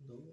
2.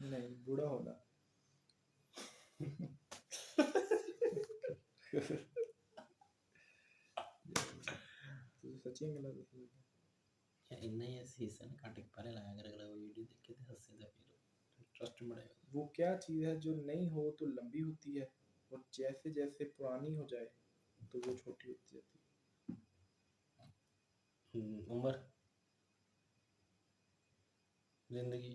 नहीं, बूढ़ा होना। तो सच्ची में गलत है। यार इतना ही ऐसे हिस्सा ना काट के पहले लाया कर, अगला वो वीडियो देख के तो हंसे तो फिर इंटरेस्ट बढ़ेगा। वो क्या चीज़ है जो नहीं हो तो लंबी होती है और जैसे जैसे पुरानी हो जाए तो वो छोटी होती जाती उम्र, जिंदगी,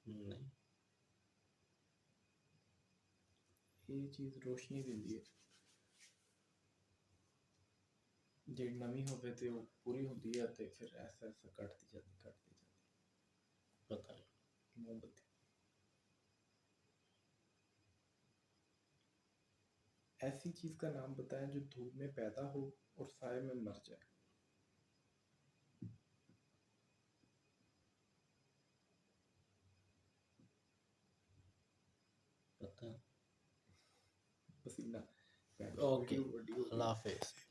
नहीं। है। ये चीज़ रोशनी देती है, ਜਿਹੜੀ ਨਵੀਂ ਹੋਵੇ ਤੇ ਉਹ ਪੂਰੀ ਹੁੰਦੀ ਹੈ ਤੇ ਫਿਰ ਐਸਾ ਐਸਾ ਕੱਟਦੀ ਜਾਂਦੀ पता नहीं। मोमबत्ती। ऐसी चीज का नाम बताएं जो धूप में पैदा हो और साए में मर जाए। पता पसीना। ओके, अल्लाह हाफिज़।